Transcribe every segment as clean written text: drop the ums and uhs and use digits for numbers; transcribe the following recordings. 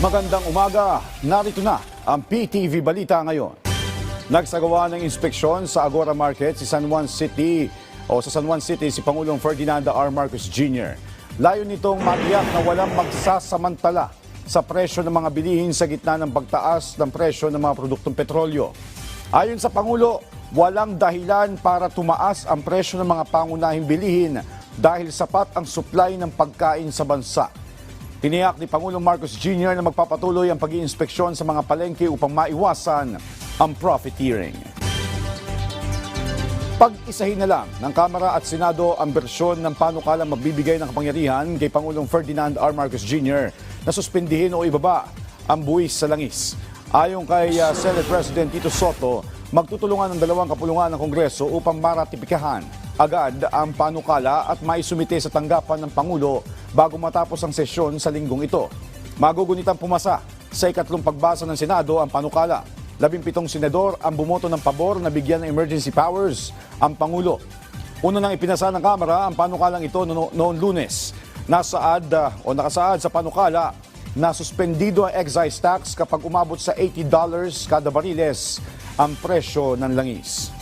Magandang umaga, narito na ang PTV Balita ngayon. Nagsagawa ng inspeksyon sa Agora Market sa San Juan City si Pangulong Ferdinand R. Marcos Jr. Layo nitong matiyak na walang magsasamantala sa presyo ng mga bilihin sa gitna ng pagtaas ng presyo ng mga produktong petrolyo. Ayon sa Pangulo, walang dahilan para tumaas ang presyo ng mga pangunahing bilihin dahil sapat ang supply ng pagkain sa bansa. Tiniyak ni Pangulong Marcos Jr. na magpapatuloy ang pag-iinspeksyon sa mga palengke upang maiwasan ang profiteering. Pag-isahin na lang ng Kamara at Senado ang bersyon ng panukalang magbibigay ng kapangyarihan kay Pangulong Ferdinand R. Marcos Jr. na suspindihin o ibaba ang buwis sa langis. Ayon kay Senate President Tito Soto, magtutulungan ng dalawang kapulungan ng Kongreso upang maratipikahan agad ang panukala at maisumite sa tanggapan ng Pangulo bago matapos ang sesyon sa linggong ito. Magugunitang pumasa sa ikatlong pagbasa ng Senado ang panukala. 17 senador ang bumoto ng pabor na bigyan ng emergency powers ang Pangulo. Una nang ipinasa ng Kamara ang panukalang ito noong Lunes. Nakasaad sa panukala na suspendido ang excise tax kapag umabot sa $80 kada bariles ang presyo ng langis.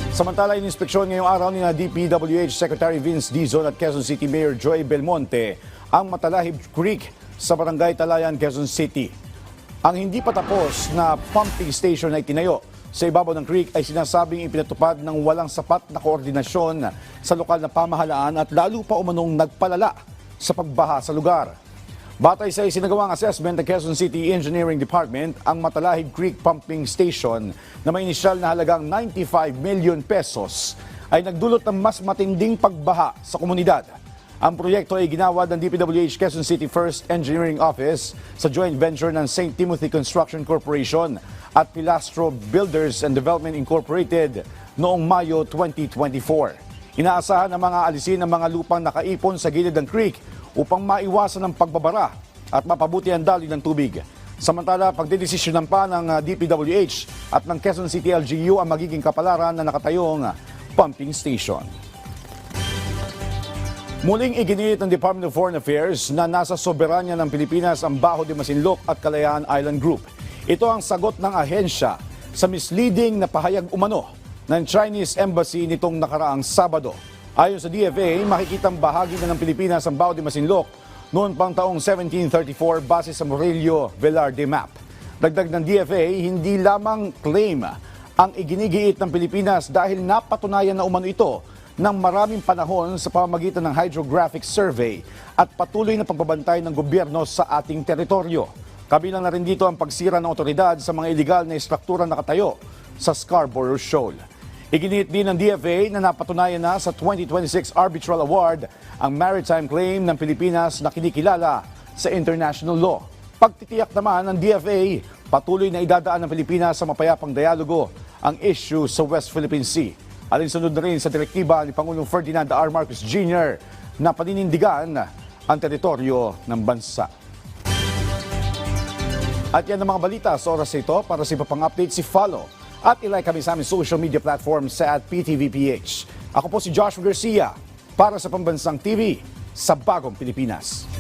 Samantala, ininspeksyon ngayong araw ni DPWH Secretary Vince Dizon at Quezon City Mayor Joy Belmonte ang Matalahib Creek sa Barangay Talayan, Quezon City. Ang hindi pa tapos na pumping station na itinayo sa ibabaw ng creek ay sinasabing ipinatupad ng walang sapat na koordinasyon sa lokal na pamahalaan at lalo pa umanong nagpalala sa pagbaha sa lugar. Batay sa isinagawang assessment ng Quezon City Engineering Department, ang Matalahib Creek Pumping Station na may inisyal na halagang 95 million pesos ay nagdulot ng mas matinding pagbaha sa komunidad. Ang proyekto ay ginawa ng DPWH Quezon City First Engineering Office sa joint venture ng St. Timothy Construction Corporation at Pilastro Builders and Development Incorporated noong Mayo 2024. Inaasahan ng mga alisin ng mga lupang nakaipon sa gilid ng creek upang maiwasan ang pagbabara at mapabuti ang daloy ng tubig. Samantala, pagdedesisyonan pa ng DPWH at ng Quezon City LGU ang magiging kapalaran na nakatayong pumping station. Muling iginiit ng Department of Foreign Affairs na nasa soberanya ng Pilipinas ang Baho de Masinloc at Kalayaan Island Group. Ito ang sagot ng ahensya sa misleading na pahayag umano ng Chinese Embassy nitong nakaraang Sabado. Ayon sa DFA, makikitang bahagi na ng Pilipinas ang Baho de Masinloc noon pang taong 1734 base sa Murillo Velarde map. Dagdag ng DFA, hindi lamang claim ang iginigiit ng Pilipinas dahil napatunayan na umano ito ng maraming panahon sa pamamagitan ng hydrographic survey at patuloy na pagbabantay ng gobyerno sa ating teritoryo. Kabilang na rin dito ang pagsira ng otoridad sa mga iligal na estruktura nakatayo sa Scarborough Shoal. Iginit din ng DFA na napatunayan na sa 2026 Arbitral Award ang maritime claim ng Pilipinas na kinikilala sa international law. Pagtitiyak naman ng DFA, patuloy na idadaan ng Pilipinas sa mapayapang dialogo ang issue sa West Philippine Sea. Alinsunod na rin sa direktiba ni Pangulong Ferdinand R. Marcos Jr. na paninindigan ang teritoryo ng bansa. At yan ang mga balita sa oras ito. Para sa iba pang update, follow at ilike kami sa aming social media platform sa @PTVPH. Ako po si Joshua Garcia para sa Pambansang TV sa Bagong Pilipinas.